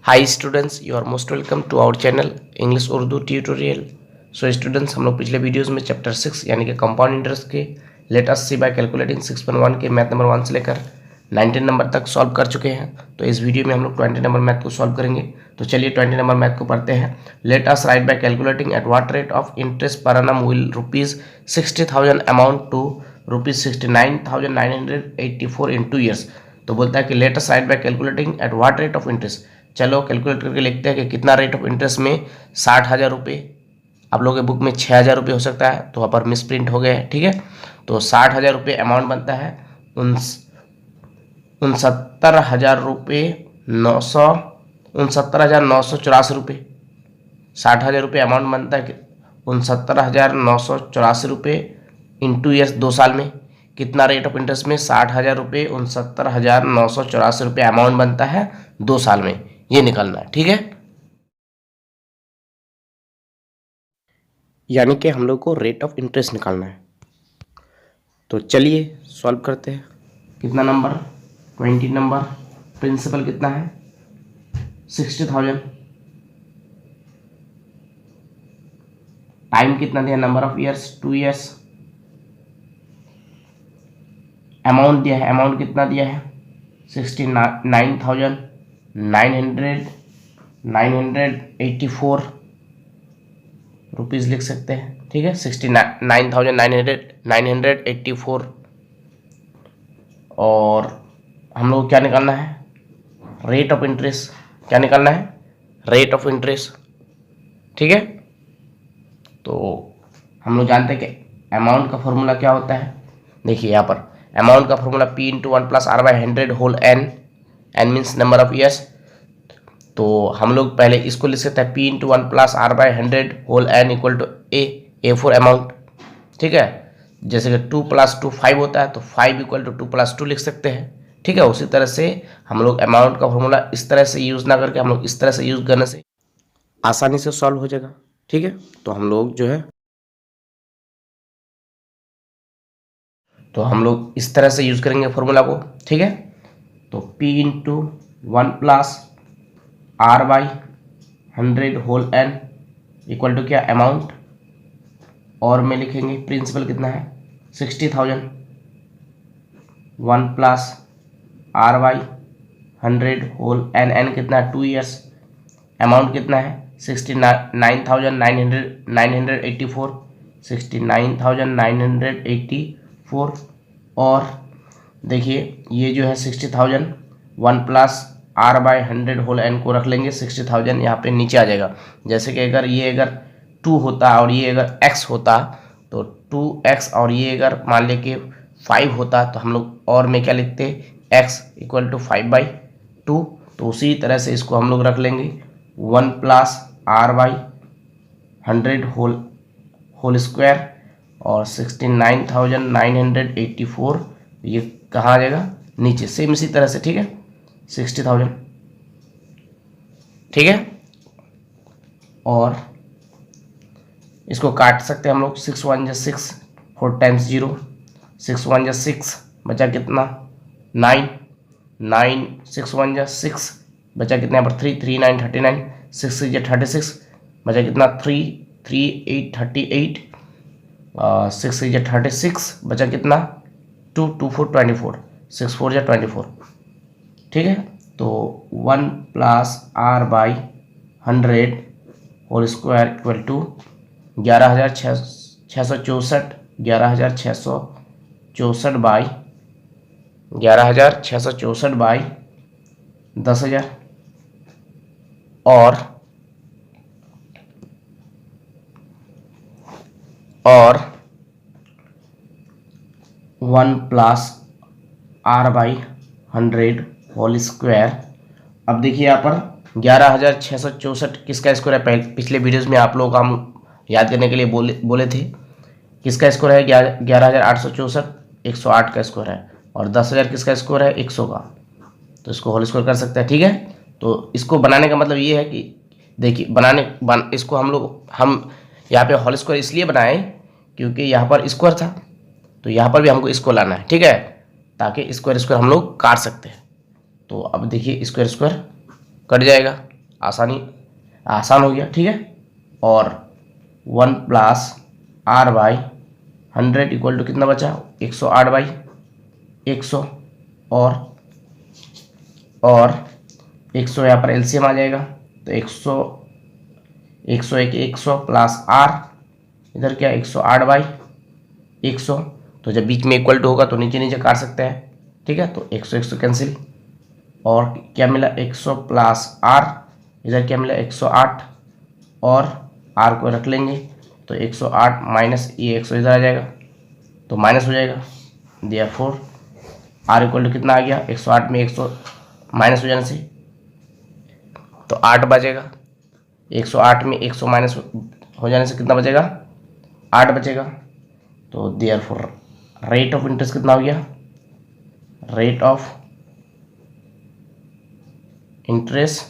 High students, you are most welcome to our channel English Urdu tutorial. So students, हम लोग पिछले videos में chapter 6 यानी कि कंपाउंड इंटरेस्ट के let us see by calculating 6.1 के मैथ नंबर 1 से लेकर 19 नंबर तक सॉल्व कर चुके हैं। तो इस वीडियो में हम लोग 20 नंबर मैथ को सॉल्व करेंगे। तो चलिए 20 नंबर मैथ को पढ़ते हैं। Let us write by calculating at what rate of interest per annum will ₹60,000 amount to ₹69,984 in 2 years. तो बोलता है कि let us write by calculating at what rate of interest. चलो कैलकुलेट करके लिखते हैं कि कितना रेट ऑफ इंटरेस्ट में 60,000 रुपये। आप लोगों के बुक में 6,000 रुपये हो सकता है, तो वहाँ पर मिस प्रिंट हो गए हैं, ठीक है। तो 60,000 रुपये अमाउंट बनता है 69,000 रुपये 69,984 रुपये। 60,000 रुपये अमाउंट बनता है 69,984 रुपये इन 2 ईयर्स, 2 साल में। कितना रेट ऑफ इंटरेस्ट में 60,000 रुपये 69,984 रुपये अमाउंट बनता है 2 साल में, ये निकलना है, ठीक है। यानी कि हम लोग को रेट ऑफ इंटरेस्ट निकालना है। तो चलिए सॉल्व करते हैं। कितना नंबर 20 नंबर। प्रिंसिपल कितना है 60,000। टाइम कितना दिया, number of years 2 years. Amount दिया है, अमाउंट कितना दिया है 69,984 रुपीज़ लिख सकते हैं, ठीक है। 69,984। और हम लोग क्या निकालना है, रेट ऑफ इंटरेस्ट। क्या निकालना है, रेट ऑफ इंटरेस्ट, ठीक है। तो हम लोग जानते हैं कि अमाउंट का फॉर्मूला क्या होता है। देखिए यहाँ पर अमाउंट का formula P × 1 + R/100 whole n, n means number of years. तो हम लोग पहले इसको लिख सकते हैं P × 1 + R/100 whole n = A for amount, ठीक है। जैसे कि 2 + 2 5 होता है, तो 5 = 2 + 2 लिख सकते हैं, ठीक है। उसी तरह से हम लोग अमाउंट का फॉर्मूला इस तरह से यूज़ ना करके हम लोग इस तरह से यूज़ करने से आसानी से सॉल्व हो जाएगा, ठीक है। तो हम लोग जो है इस तरह से यूज़ करेंगे फॉर्मूला को, ठीक है। तो P × 1 + R/100 होल n = क्या, अमाउंट। और में लिखेंगे प्रिंसिपल कितना है 60,000। 1 + R/100 होल n कितना है 2 ईयर्स। अमाउंट कितना है 69,984 69,984। और देखिए ये जो है 60,000 1 + R/100 होल n को रख लेंगे 60,000 यहाँ पे नीचे आ जाएगा। जैसे कि अगर ये 2 होता और ये अगर x होता, तो 2x, और ये अगर मान ले कि 5 होता, तो हम लोग और में क्या लिखते x = 5/2। तो उसी तरह से इसको हम लोग रख लेंगे 1 + R/100 होल स्क्वायर और 69,984 ये कहाँ आ जाएगा, नीचे। सेम इसी तरह से, ठीक है, 60,000, ठीक है। और इसको काट सकते हैं हम लोग, 6 × 1 = 6, 4 × 0, 6 × 1 = 6, बचा कितना 9, 9 6 × 1 = 6, बचा कितना यहाँ पर 3, 3 9 39, 6 × 3 = 36, बचा कितना 3, 3 8 38, 6 × 3 = 36, बचा कितना 2, 2 4 24, 6 4 = 24, ठीक है। तो 1 + R/100 होल स्क्वायर = 11,664 11,664/10,000। और 1 + R/100 होल स्क्वायर। अब देखिए यहाँ पर 11,664 किसका स्क्वायर है, पहले पिछले वीडियोस में आप लोगों को हम याद करने के लिए बोले थे। किसका स्क्वायर है 11,864, 108 का स्क्वायर है। और 10,000 किसका स्क्वायर है 100 का। तो इसको होल स्क्वायर कर सकते हैं, ठीक है। तो इसको बनाने का मतलब ये है कि देखिए इसको हम यहाँ पे होल स्क्वायर इसलिए बनाए क्योंकि यहाँ पर स्क्वायर था, तो यहाँ पर भी हमको इसको लाना है, ठीक है, ताकि स्क्वायर स्क्वायर हम लोग काट सकते हैं। तो अब देखिए स्क्वायर स्क्वायर कट जाएगा, आसान हो गया, ठीक है। और 1 plus R by 100 equal to कितना बचा, 108 बाई 100 और 100 यहाँ पर एलसीएम आ जाएगा तो 100 प्लस आर इधर क्या 108 बाई 100। तो जब बीच में इक्वल टू होगा तो नीचे नीचे काट सकते हैं, ठीक है। तो 100 कैंसिल और क्या मिला 100 प्लस आर, इधर क्या मिला 108 और आर को रख लेंगे तो 108 माइनस ये 100 इधर आ जाएगा तो माइनस हो जाएगा। देयरफॉर आर इक्वल टू कितना आ गया, 108 में 100 माइनस हो जाने से तो 8 बचेगा। 108 में 100 माइनस हो जाने से कितना बचेगा, 8 बचेगा। तो देयरफॉर रेट ऑफ इंटरेस्ट कितना हो गया, रेट ऑफ इंटरेस्ट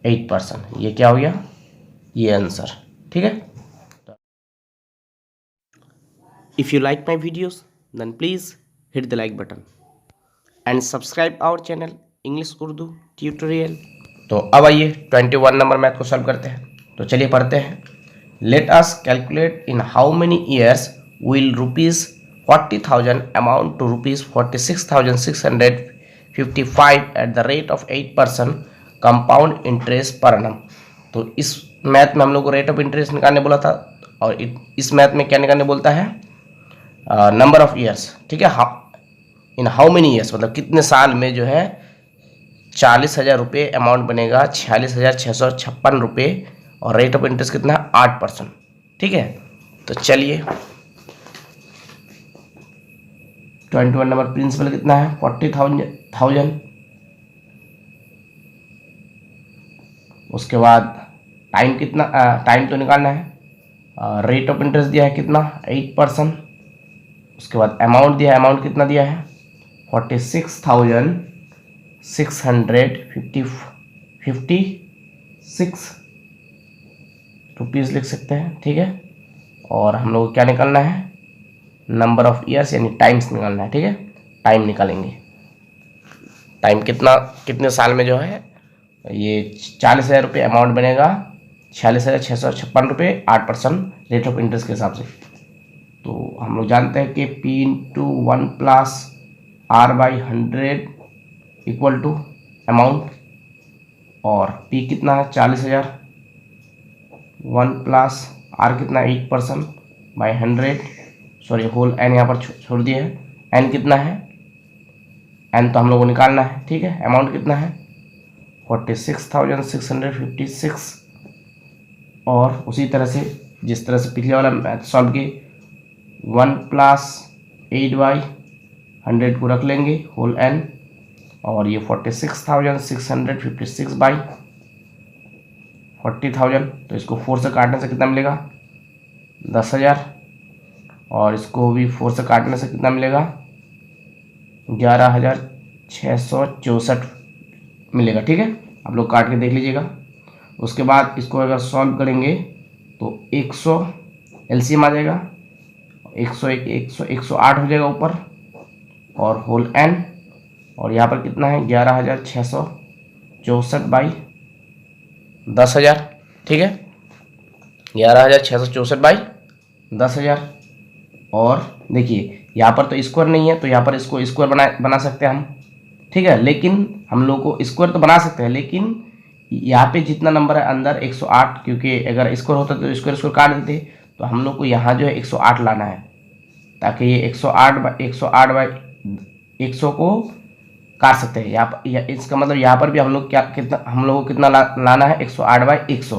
8%। ये क्या हो गया, ये आंसर, ठीक है। If you like my videos then please hit the like button and subscribe our channel English Urdu tutorial. तो अब आइए 21 नंबर मैथ को सॉल्व करते हैं। तो चलिए पढ़ते हैं। Let us calculate in how many years will ₹40,000 amount to ₹46,655 at the rate of 8% compound interest per annum। तो इस मैथ में हम लोग को रेट ऑफ इंटरेस्ट निकालने बोला था और इस मैथ में क्या निकालने बोलता है, नंबर ऑफ ईयर्स, ठीक है। इन हाउ मेनी ईयर्स मतलब कितने साल में जो है 40,000 रुपये अमाउंट बनेगा, 46,656 रुपये और रेट ऑफ इंटरेस्ट कितना है 8%, ठीक है। तो चलिए 21 नंबर प्रिंसिपल कितना है 40,000। उसके बाद टाइम कितना, टाइम तो निकालना है। रेट ऑफ इंटरेस्ट दिया है कितना 8%। उसके बाद अमाउंट दिया है, अमाउंट कितना दिया है 46,656 रुपीज़ लिख सकते हैं, ठीक है। और हम लोग क्या निकालना है, नंबर ऑफ ईयर्स यानी टाइम्स निकालना है, ठीक है। टाइम निकालेंगे, टाइम कितने साल में जो है ये 40,000 रुपये अमाउंट बनेगा, 46,656 रुपये 8% रेट ऑफ इंटरेस्ट के हिसाब से। तो हम लोग जानते हैं कि P into 1 plus R by 100 equal to amount और P कितना है 40,000, 1 प्लस आर कितना 8% बाई 100, सॉरी होल एन यहाँ पर छोड़ दिया है। एन कितना है, एन तो हम लोग को निकालना है, ठीक है। अमाउंट कितना है 46,656 और उसी तरह से जिस तरह से पिछले वाला मैथ सॉल्व किए 1 प्लस 8 बाई 100 को रख लेंगे होल एन और ये 46,656 बाई 40,000। तो इसको 4 से काटने से कितना मिलेगा 10,000 और इसको भी 4 से काटने से कितना मिलेगा 11,664 मिलेगा, ठीक है। आप लोग काट के देख लीजिएगा। उसके बाद इसको अगर सॉल्व करेंगे तो 100 एलसीएम आ जाएगा, 108 हो जाएगा ऊपर और होल एन और यहाँ पर कितना है 11,664 बाई 10,000, ठीक है। 11,664 बाई 10,000 और देखिए यहाँ पर तो स्क्वायर नहीं है तो यहाँ पर इसको स्क्वायर बना सकते हैं हम, ठीक है। लेकिन हम लोग को स्क्वायर तो बना सकते हैं लेकिन यहाँ पे जितना नंबर है अंदर 108, क्योंकि अगर स्क्वायर होता तो स्क्वायर काट देते, तो हम लोग को यहाँ जो है 108 लाना है ताकि ये 108 बाई 100 को काट सकते हैं। यहाँ इसका मतलब यहाँ पर भी हम लोग हम लोग को कितना लाना है 108 बाई 100,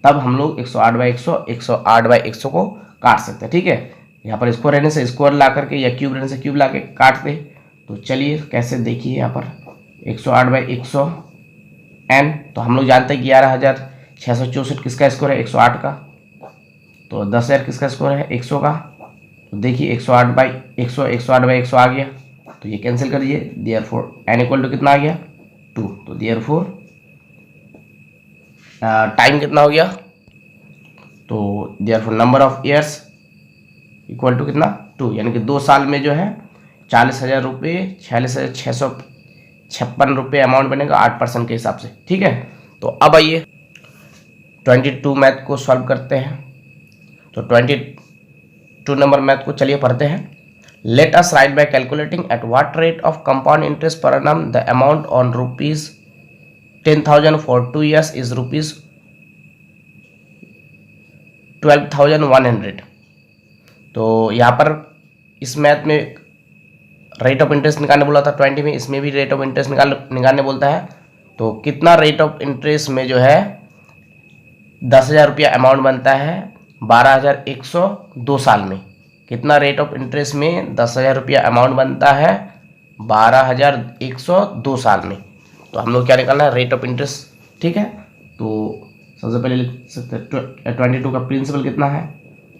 तब हम लोग 108 बाई 100 को काट सकते हैं, ठीक है। यहाँ पर स्क्वायर रहने से स्क्वायर ला करके या क्यूब रहने से क्यूब ला के काटते। तो चलिए कैसे देखिए, यहाँ पर 108 बाई 100 एन, तो हम लोग जानते हैं 11,664 किसका स्क्वायर है 108 का, तो 10,000 किसका स्क्वायर है 100 का। तो देखिए 108 बाई 100 आ गया, तो ये कैंसिल कर दीजिए। देयरफॉर एन इक्वल टू कितना आ गया 2। तो देयरफॉर टाइम कितना हो गया, तो therefore number of years equal to कितना 2, यानी कि 2 साल में जो है 40,000 रुपये 46,656 रुपये अमाउंट बनेगा 8% के हिसाब से, ठीक है। तो अब आइए 22 मैथ को सॉल्व करते हैं। तो 22 नंबर मैथ को चलिए पढ़ते हैं। Let us write by calculating at what rate of compound interest per annum the amount on rupees 10,000 for 2 years is rupees 12,100। तो यहाँ पर इस मैथ में रेट ऑफ इंटरेस्ट निकालने बोला था 20 में, इसमें भी रेट ऑफ इंटरेस्ट निकालने बोलता है। तो कितना रेट ऑफ इंटरेस्ट में जो है 10,000 रुपया अमाउंट बनता है 12,102 साल में। कितना रेट ऑफ इंटरेस्ट में 10,000 रुपया अमाउंट बनता है 12,102 साल में। तो हम लोग क्या निकालना है, रेट ऑफ इंटरेस्ट। ठीक है, तो सबसे पहले लिख सकते हैं 22 का प्रिंसिपल कितना है,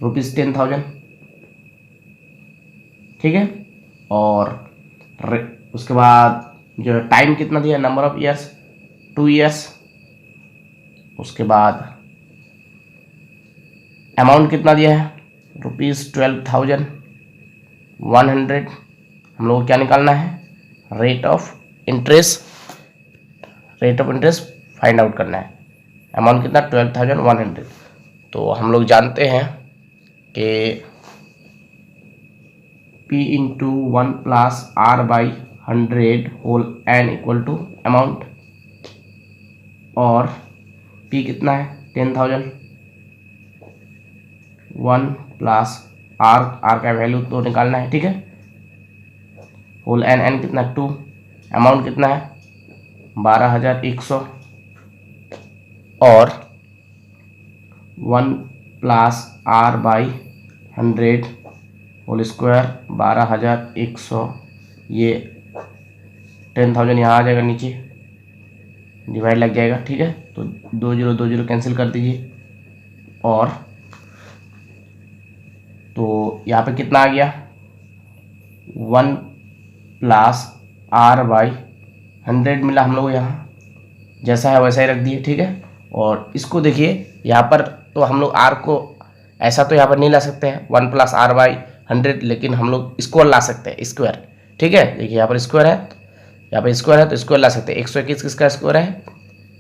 रुपीज़ 10,000। ठीक है, और उसके बाद जो टाइम कितना दिया, नंबर ऑफ ईयर्स 2 years। उसके बाद अमाउंट कितना दिया है, रुपीज़ 12,100। हम लोग को क्या निकालना है, rate of interest find out करना है। अमाउंट कितना 12,100। तो हम लोग जानते हैं कि P into 1 plus R by 100 whole N equal to amount, और P कितना है 10,000, 1 प्लस R का वैल्यू तो निकालना है। ठीक है, होल N कितना 2, अमाउंट कितना है 12,100, और 1 plus R by 100 whole square 12,100। ये 10,000 यहाँ आ जाएगा, नीचे डिवाइड लग जाएगा। ठीक है, तो 2 0 कैंसिल कर दीजिए, और तो यहाँ पे कितना आ गया 1 प्लस R बाई 100 मिला हम लोग, यहाँ जैसा है वैसा ही रख दिए। ठीक है, और इसको देखिए यहाँ पर तो हम लोग R को ऐसा तो यहाँ पर नहीं ला सकते हैं 1 प्लस R बाई 100, लेकिन हम लोग स्क्वायर ला सकते हैं, स्क्वायर। ठीक है, देखिए यहाँ पर स्क्वायर है, यहाँ पर स्क्वायर है तो स्क्वायर ला सकते हैं। 121 किसका स्क्वायर है,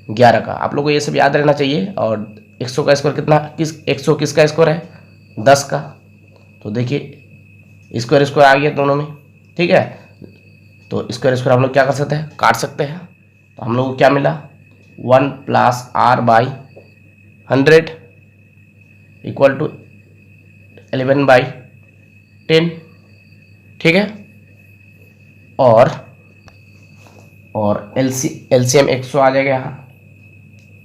11 का। आप लोग को ये सब याद रहना चाहिए। और 100 का स्क्वायर कितना, 100 किसका स्क्वायर है, 10 का। तो देखिए स्क्वायर आ गया दोनों में। ठीक है, तो स्क्वायर हम लोग क्या कर सकते हैं, काट सकते हैं। तो हम लोग को क्या मिला 1 plus R by 100 equal to 11/10। ठीक है, और LCM 100 आ जाएगा यहाँ।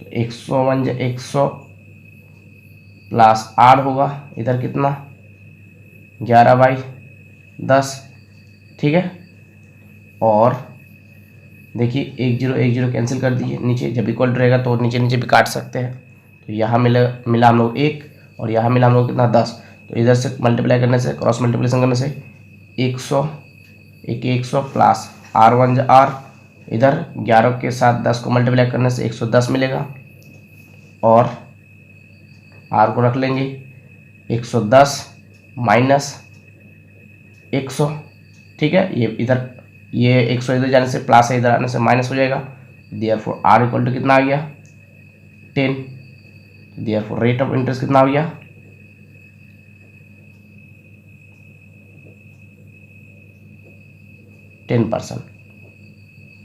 तो 101 100 प्लस R होगा इधर कितना 11/10। ठीक है, और देखिए 1 0 कैंसिल कर दीजिए, नीचे जब इक्वल रहेगा तो नीचे भी काट सकते हैं। तो यहाँ मिला हम लोग 1, और यहाँ मिला हम लोग कितना 10। तो इधर से मल्टीप्लाई करने से, क्रॉस मल्टीप्लिकेशन करने से 100 प्लस R1 R, इधर 11 के साथ 10 को मल्टीप्लाई करने से 110 मिलेगा, और R को रख लेंगे 110 माइनस 100। ठीक है, ये 100 इधर जाने से प्लस है, इधर आने से माइनस हो जाएगा। देयरफॉर R इक्वल टू कितना आ गया 10। देयरफॉर रेट ऑफ इंटरेस्ट कितना हो गया 10%।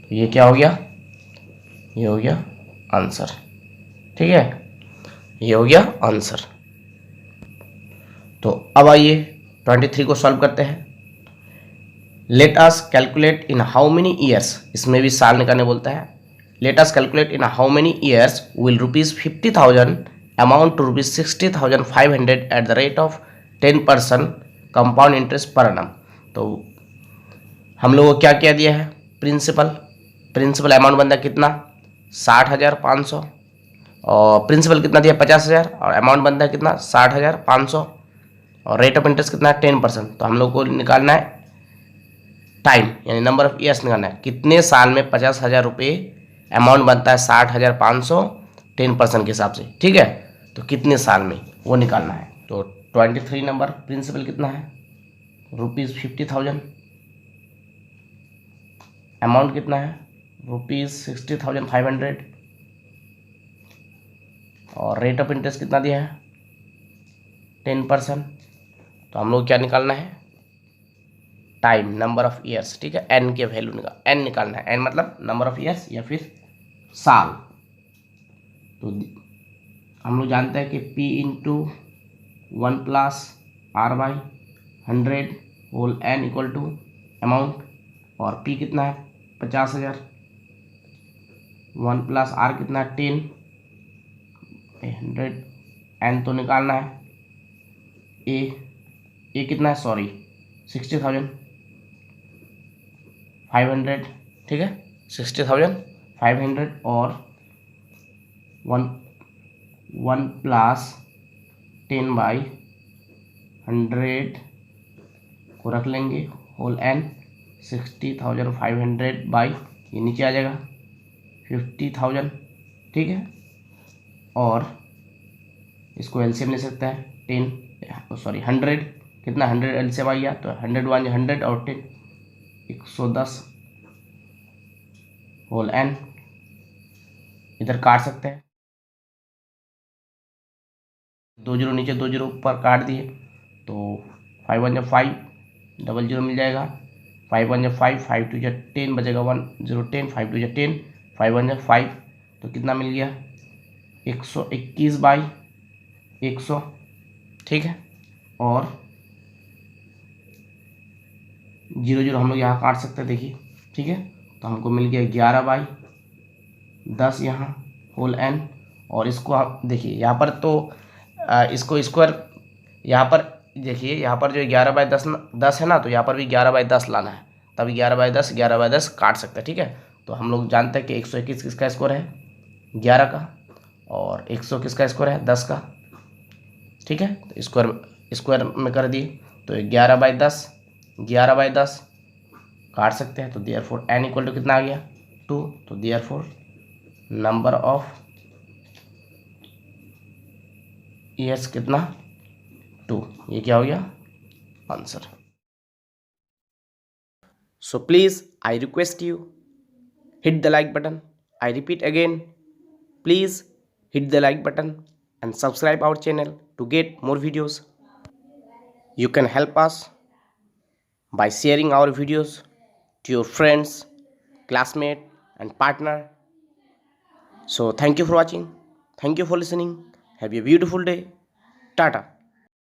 तो ये क्या हो गया, ये हो गया आंसर। ठीक है, ये हो गया आंसर। तो अब आइए 23 को सॉल्व करते हैं। Let us calculate in how many years, इसमें भी साल निकालने बोलता है। Let us calculate in how many years will rupees 50,000 amount to rupees 60,500 at the rate of 10% compound interest per annum. तो हम लोगों को क्या क्या दिया है, प्रिंसिपल अमाउंट बनता है कितना 60,500, और प्रिंसिपल कितना दिया 50,000, और अमाउंट बनता है कितना 60,500, और रेट ऑफ इंटरेस्ट कितना है 10%। तो हम लोग को निकालना है टाइम, यानी नंबर ऑफ ईयर्स निकालना है, कितने साल में 50,000 रुपये अमाउंट बनता है 60,500 10% के हिसाब से। ठीक है, तो कितने साल में वो निकालना है। तो 23 नंबर प्रिंसिपल कितना है रुपीज़ 50,000, अमाउंट कितना है रुपीज़ 60,500, और रेट ऑफ इंटरेस्ट कितना दिया है 10%। तो हम लोग क्या निकालना है टाइम, नंबर ऑफ ईयर्स, ठीक है, एन के वैल्यू एन निकालना है, एन मतलब नंबर ऑफ ईयर्स या फिर साल। तो हम लोग जानते हैं कि P into 1 plus R by 100 whole N equal to amount, और P कितना है 50,000, 1 प्लस R कितना है 10, 100, एन तो निकालना है, ए कितना है सॉरी 60,500, ठीक है 60,500, और 1 प्लस 10 बाई 100 को रख लेंगे होल एन, 60,500 बाई ये नीचे आ जाएगा 50,000, ठीक है, और इसको एलसीएम ले सकता है 100 कितना 100 एलसीएम आ गया, तो 100 1 100 और 10 110 होल एन, इधर काट सकते हैं, 2 जीरो नीचे 2 जीरो ऊपर काट दिए, तो 5 1 5 डबल जीरो मिल जाएगा, 5 1 5 5 2 10 बचेगा 1 0 10 5 2 10 5 1 5, तो कितना मिल गया 121 बाई 100, ठीक है, और 0 0 हम लोग यहाँ काट सकते हैं देखिए, ठीक है, तो हमको मिल गया 11 बाई 10 यहाँ होल एन, और इसको आप देखिए यहाँ पर तो इसको स्क्वायर, यहाँ पर देखिए यहाँ पर जो 11 बाई 10 है ना, तो यहाँ पर भी 11 बाई 10 लाना है, तभी 11 बाई 10 काट सकते हैं, ठीक है। तो हम लोग जानते हैं कि 121 किसका स्कोर है 11 का, और 100 किसका स्कोर है 10 का, ठीक है, तो स्क्वायर में कर दिए, तो 11 बाई 10 काट सकते हैं, तो देयरफॉर एन इक्वल टू कितना आ गया 2, तो देयरफॉर नंबर ऑफ ईयर्स कितना 2, ये क्या हो गया answer. So please I request you hit the like button. I repeat again, please hit the like button and subscribe our channel to get more videos. You can help us by sharing our videos to your friends, classmate and partner. So thank you for watching. Thank you for listening. Have a beautiful day. Tata.